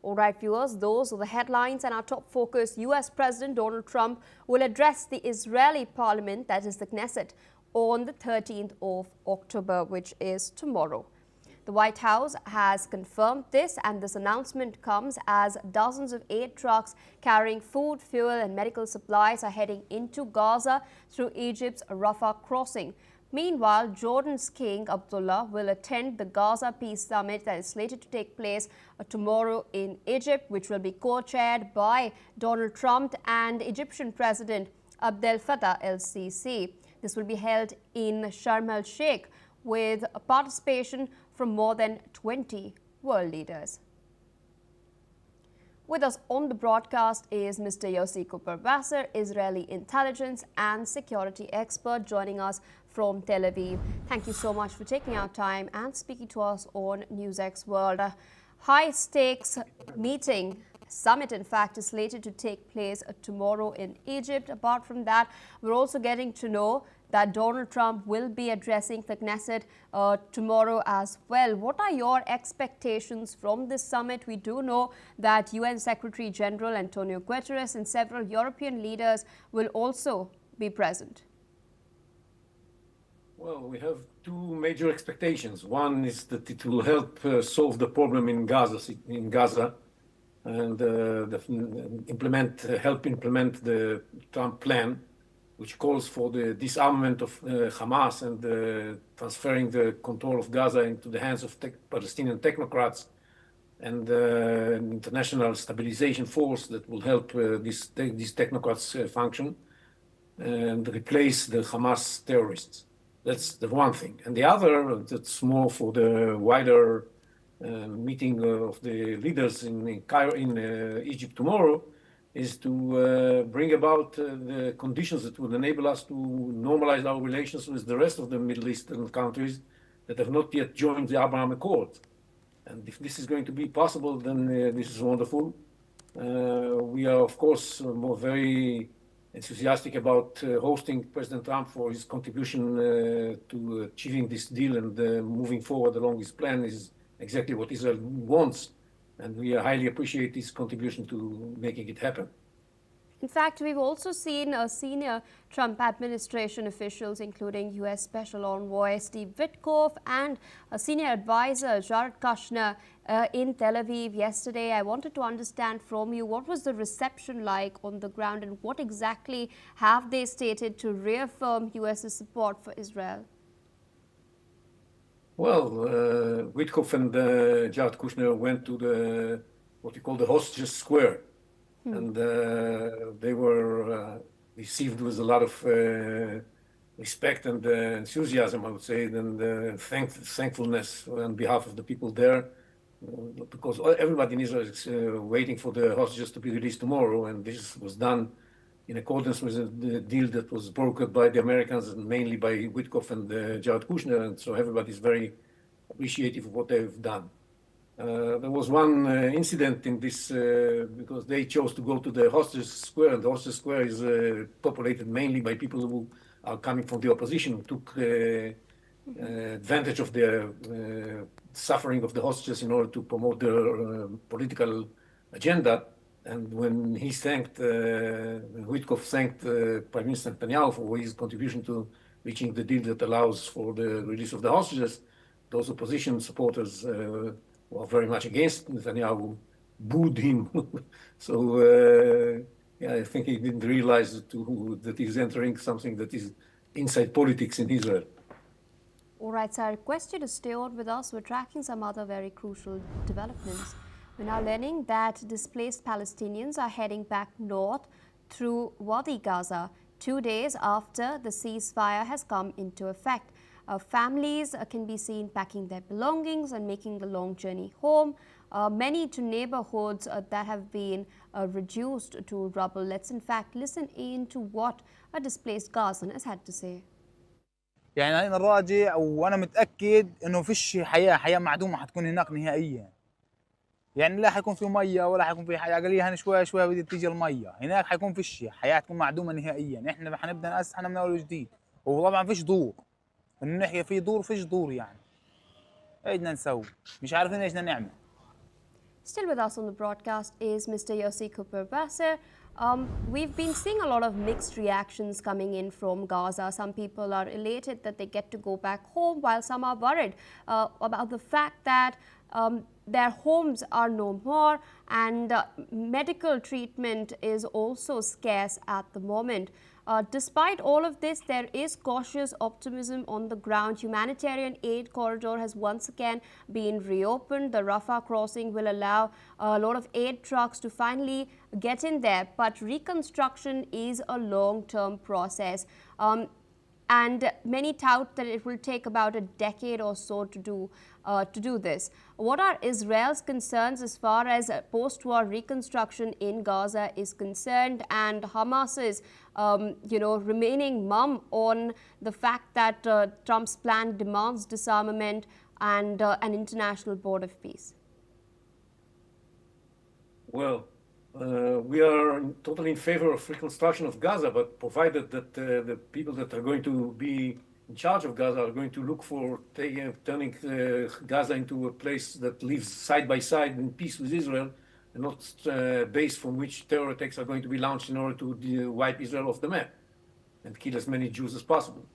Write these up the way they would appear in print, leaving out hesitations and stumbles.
All right, viewers, those are the headlines and our top focus. U.S. President Donald Trump will address the Israeli parliament, that is the Knesset, on the 13th of October, which is tomorrow. The White House has confirmed this, and this announcement comes as dozens of aid trucks carrying food, fuel and medical supplies are heading into Gaza through Egypt's Rafah crossing. Meanwhile, Jordan's King Abdullah will attend the Gaza Peace Summit that is slated to take place tomorrow in Egypt, which will be co-chaired by Donald Trump and Egyptian President Abdel Fattah el-Sisi. This will be held in Sharm El-Sheikh with participation from more than 20 world leaders. With us on the broadcast is Mr. Yossi Cooper-Vasser, Israeli intelligence and security expert, joining us from Tel Aviv. Thank you so much for taking our time and speaking to us on NewsX World. A high-stakes summit, in fact, is slated to take place tomorrow in Egypt. Apart from that, we're also getting to know that Donald Trump will be addressing the Knesset tomorrow as well. What are your expectations from this summit? We do know that UN Secretary General Antonio Guterres and several European leaders will also be present. Well, we have two major expectations. One is that it will help solve the problem in Gaza, and help implement the Trump plan, which calls for the disarmament of Hamas and transferring the control of Gaza into the hands of Palestinian technocrats and an international stabilization force that will help these technocrats function and replace the Hamas terrorists. That's the one thing. And the other, that's more for the wider meeting of the leaders in Egypt tomorrow, is to bring about the conditions that would enable us to normalize our relations with the rest of the Middle Eastern countries that have not yet joined the Abraham Accord. And if this is going to be possible, then this is wonderful. We are, of course, very enthusiastic about hosting President Trump for his contribution to achieving this deal, and moving forward along his plan is exactly what Israel wants. And we highly appreciate his contribution to making it happen. In fact, we've also seen senior Trump administration officials, including U.S. Special Envoy Steve Witkoff and senior advisor Jared Kushner in Tel Aviv yesterday. I wanted to understand from you, what was the reception like on the ground, and what exactly have they stated to reaffirm U.S.'s support for Israel? Well, Witkoff and Jared Kushner went to what you call the Hostages Square. And they were received with a lot of respect and enthusiasm, I would say, and thankfulness on behalf of the people there, because everybody in Israel is waiting for the hostages to be released tomorrow, and this was done in accordance with the deal that was brokered by the Americans and mainly by Witkoff and Jared Kushner, and so everybody is very appreciative of what they've done. There was one incident in this, because they chose to go to the Hostages Square, and the Hostages Square is populated mainly by people who are coming from the opposition, who took advantage of the suffering of the hostages in order to promote their political agenda. And when he thanked, Witkoff thanked Prime Minister Netanyahu for his contribution to reaching the deal that allows for the release of the hostages, those opposition supporters were very much against Netanyahu, booed him. So yeah, I think he didn't realize that he's entering something that is inside politics in Israel. All right, so I request you to stay on with us. We're tracking some other very crucial developments. We're now learning that displaced Palestinians are heading back north through Wadi Gaza 2 days after the ceasefire has come into effect. Families can be seen packing their belongings and making the long journey home, many to neighborhoods that have been reduced to rubble. Let's in fact listen in to what a displaced Gazan has had to say. يعني أنا راجع وأنا متأكد إنه فيش حياة معدومة حتكون هناك نهائيا. يعني لا حيكون في مية ولا حيكون في حياة، قال لي هنا شوية شوية بدي تيجي المية، هناك حيكون فيش حياة، تكون معدومة نهائيا. إحنا حنبدأ نأسس من أول وجديد، وطبعا فيش دور. إنه نحكي في دور فيش دور، يعني إيش بدنا نسوي؟ مش عارفين إيش بدنا نعمل. Still with us on the broadcast is Mr. Yossi Cooper-Basser. We've been seeing a lot of mixed reactions coming in from Gaza. Some people are elated that they get to go back home, while some are worried about the fact that their homes are no more, and medical treatment is also scarce at the moment. Despite all of this, there is cautious optimism on the ground. Humanitarian aid corridor has once again been reopened. The Rafah crossing will allow a lot of aid trucks to finally get in there, but reconstruction is a long-term process. And many tout that it will take about a decade or so to do this. What are Israel's concerns as far as post-war reconstruction in Gaza is concerned, and Hamas's, remaining mum on the fact that Trump's plan demands disarmament and an international board of peace? Well, we are totally in favor of reconstruction of Gaza, but provided that the people that are going to be in charge of Gaza are going to look for turning Gaza into a place that lives side by side in peace with Israel, and not a base from which terror attacks are going to be launched in order to wipe Israel off the map and kill as many Jews as possible.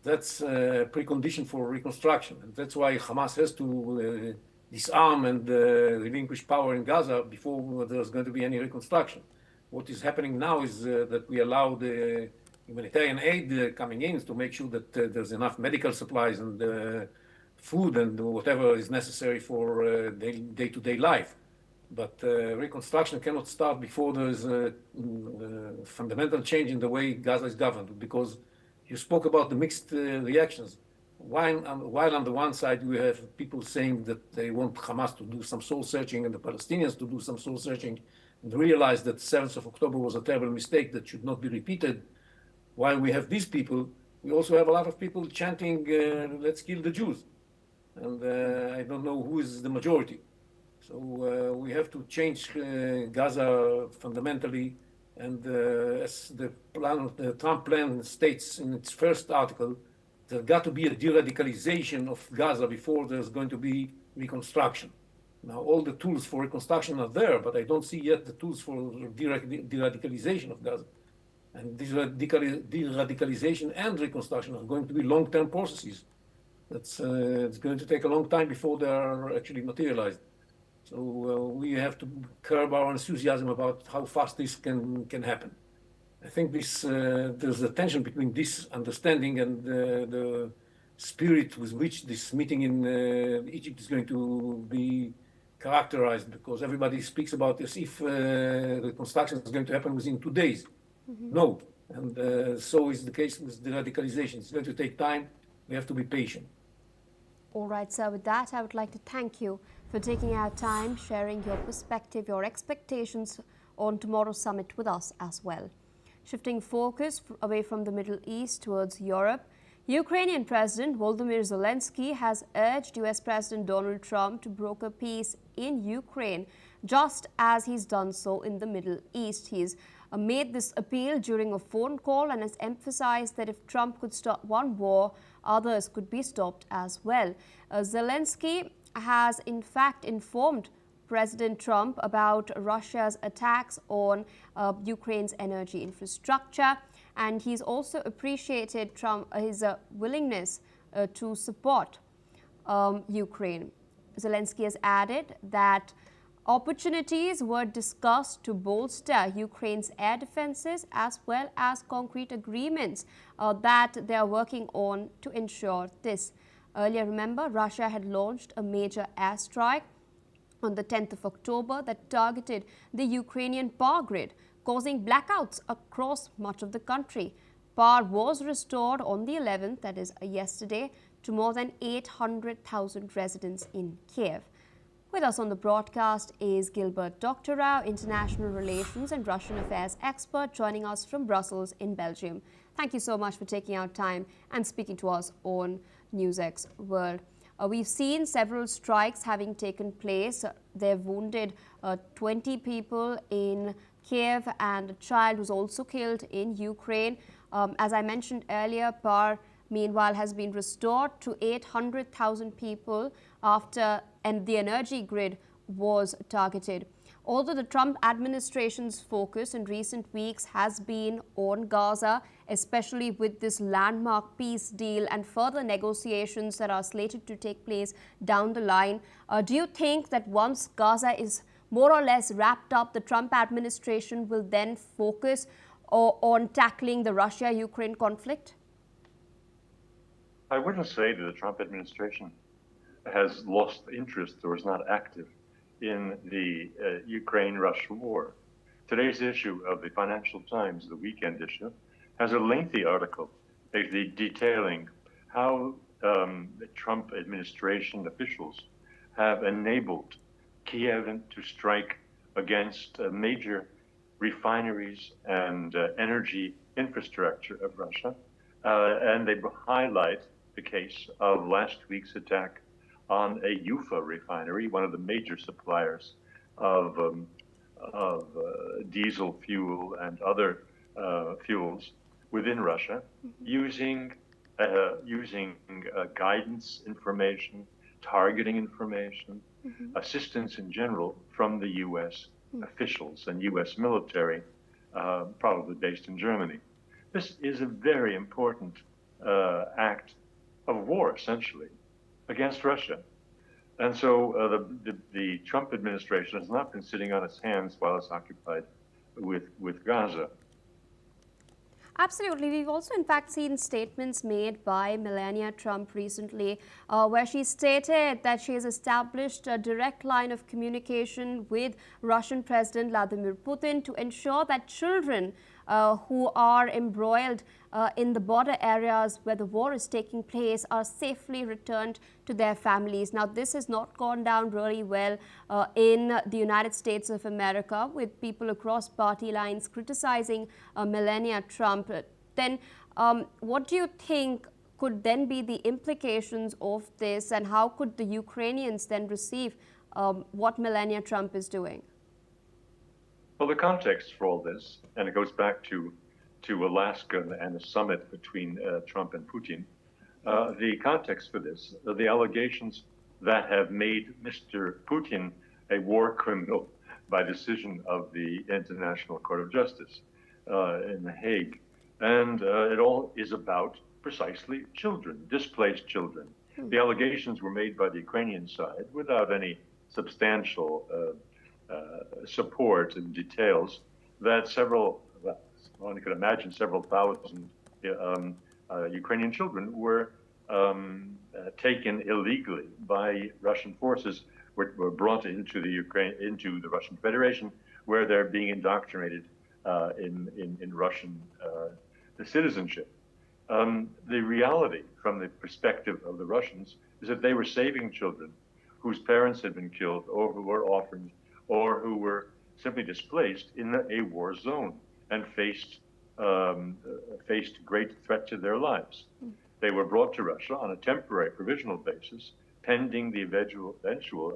That's a precondition for reconstruction, and that's why Hamas has to disarm and relinquish power in Gaza before there's going to be any reconstruction. What is happening now is that we allow the humanitarian aid coming in to make sure that there's enough medical supplies and food and whatever is necessary for day-to-day life. But reconstruction cannot start before there's a fundamental change in the way Gaza is governed, because you spoke about the mixed reactions. While on the one side you have people saying that they want Hamas to do some soul searching and the Palestinians to do some soul searching and realize that 7th of October was a terrible mistake that should not be repeated. While we have these people, we also have a lot of people chanting, let's kill the Jews. And I don't know who is the majority. So we have to change Gaza fundamentally. And as the Trump plan states in its first article, there's got to be a de-radicalization of Gaza before there's going to be reconstruction. Now, all the tools for reconstruction are there, but I don't see yet the tools for de-radicalization of Gaza. And de-radicalization and reconstruction are going to be long-term processes. It's going to take a long time before they are actually materialized. So we have to curb our enthusiasm about how fast this can happen. I think there's a tension between this understanding and the spirit with which this meeting in Egypt is going to be characterized, because everybody speaks about as if the construction is going to happen within 2 days. Mm-hmm. No, and so is the case with the radicalization. It's going to take time. We have to be patient. All right, sir. With that, I would like to thank you for taking our time, sharing your perspective, your expectations on tomorrow's summit with us as well. Shifting focus away from the Middle East towards Europe, Ukrainian President Volodymyr Zelensky has urged US President Donald Trump to broker peace in Ukraine, just as he's done so in the Middle East. He's made this appeal during a phone call and has emphasized that if Trump could stop one war, others could be stopped as well. Zelensky has in fact informed President Trump about Russia's attacks on Ukraine's energy infrastructure, and he's also appreciated his willingness to support Ukraine. Zelensky has added that opportunities were discussed to bolster Ukraine's air defenses, as well as concrete agreements that they are working on to ensure this. Earlier, remember, Russia had launched a major airstrike on the 10th of October that targeted the Ukrainian power grid, causing blackouts across much of the country. Power was restored on the 11th, that is yesterday, to more than 800,000 residents in Kiev. With us on the broadcast is Gilbert Doctorow, International Relations and Russian Affairs expert, joining us from Brussels in Belgium. Thank you so much for taking out time and speaking to us on NewsX World. We've seen several strikes having taken place. They've wounded 20 people in Kiev, and a child was also killed in Ukraine. As I mentioned earlier, power, meanwhile, has been restored to 800,000 people and the energy grid was targeted. Although the Trump administration's focus in recent weeks has been on Gaza, especially with this landmark peace deal and further negotiations that are slated to take place down the line, do you think that once Gaza is more or less wrapped up, the Trump administration will then focus on tackling the Russia-Ukraine conflict? I wouldn't say that the Trump administration has lost interest or is not active in the Ukraine-Russia war. Today's issue of the Financial Times, the weekend issue, has a lengthy article basically detailing how the Trump administration officials have enabled Kiev to strike against major refineries and energy infrastructure of Russia. And they highlight the case of last week's attack on a Ufa refinery, one of the major suppliers of diesel fuel and other fuels within Russia, using guidance information, targeting information, assistance in general from the U.S. officials and U.S. military, probably based in Germany. This is a very important act of war, essentially, against Russia. And so the Trump administration has not been sitting on its hands while it's occupied with Gaza. Absolutely. We've also, in fact, seen statements made by Melania Trump recently where she stated that she has established a direct line of communication with Russian President Vladimir Putin to ensure that children who are embroiled in the border areas where the war is taking place are safely returned to their families. Now, this has not gone down really well in the United States of America, with people across party lines criticizing Melania Trump. Then what do you think could then be the implications of this, and how could the Ukrainians then receive what Melania Trump is doing? Well, the context for all this, and it goes back to Alaska and the summit between Trump and Putin, the context for this, the allegations that have made Mr. Putin a war criminal by decision of the International Court of Justice in The Hague. And it all is about precisely children, displaced children. The allegations were made by the Ukrainian side without any substantial support and details that one could imagine several thousand Ukrainian children were taken illegally by Russian forces, were brought into the Russian Federation, where they're being indoctrinated in Russian citizenship. The reality from the perspective of the Russians is that they were saving children whose parents had been killed or who were orphaned or who were simply displaced in a war zone and faced great threat to their lives. They were brought to Russia on a temporary provisional basis, pending the eventual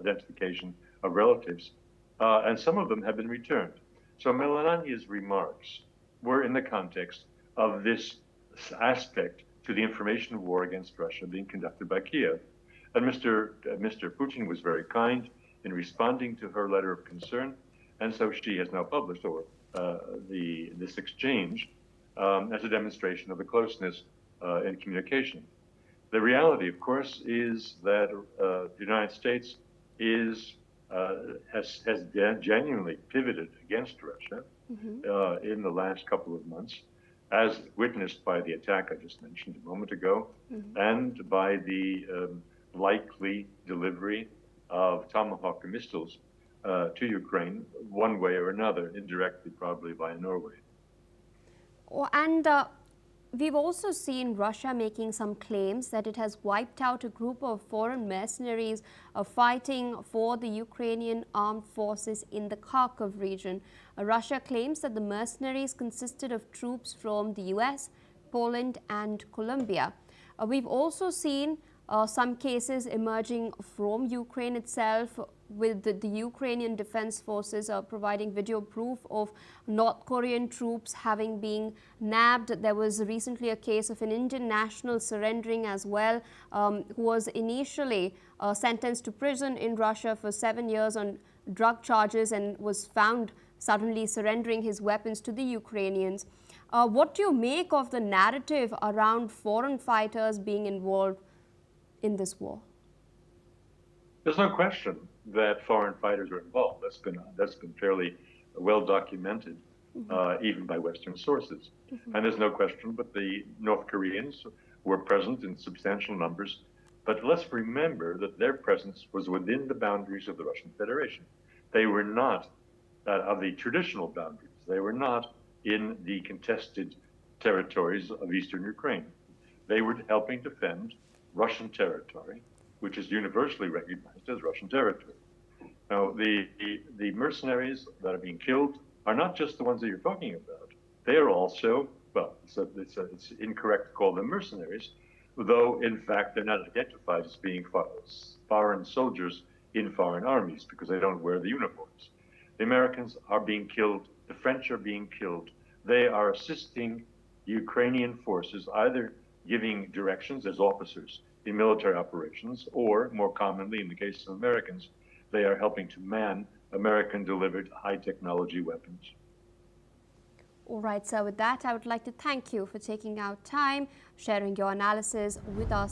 identification of relatives, and some of them have been returned. So Melania's remarks were in the context of this aspect to the information war against Russia being conducted by Kiev. And Mr. Putin was very kind in responding to her letter of concern, and so she has now published this exchange as a demonstration of the closeness in communication. The reality, of course, is that the United States has genuinely pivoted against Russia in the last couple of months, as witnessed by the attack I just mentioned a moment ago, and by the likely delivery of Tomahawk missiles to Ukraine, one way or another, indirectly probably by Norway. And we've also seen Russia making some claims that it has wiped out a group of foreign mercenaries fighting for the Ukrainian armed forces in the Kharkov region. Russia claims that the mercenaries consisted of troops from the US, Poland and Colombia. We've also seen some cases emerging from Ukraine itself, with the Ukrainian Defense Forces providing video proof of North Korean troops having been nabbed. There was recently a case of an Indian national surrendering as well, who was initially sentenced to prison in Russia for 7 years on drug charges and was found suddenly surrendering his weapons to the Ukrainians. What do you make of the narrative around foreign fighters being involved in this war? There's no question that foreign fighters are involved. That's been fairly well documented, even by Western sources. And there's no question, but the North Koreans were present in substantial numbers. But let's remember that their presence was within the boundaries of the Russian Federation. They were not of the traditional boundaries. They were not in the contested territories of eastern Ukraine. They were helping defend Russian territory, which is universally recognized as Russian territory. Now, the mercenaries that are being killed are not just the ones that you're talking about. They are also, well, it's incorrect to call them mercenaries, though in fact they're not identified as being foreign soldiers in foreign armies because they don't wear the uniforms. The Americans are being killed. The French are being killed. They are assisting Ukrainian forces, either giving directions as officers in military operations, or more commonly, in the case of Americans, they are helping to man American-delivered high-technology weapons. All right, sir. With that, I would like to thank you for taking out time, sharing your analysis with us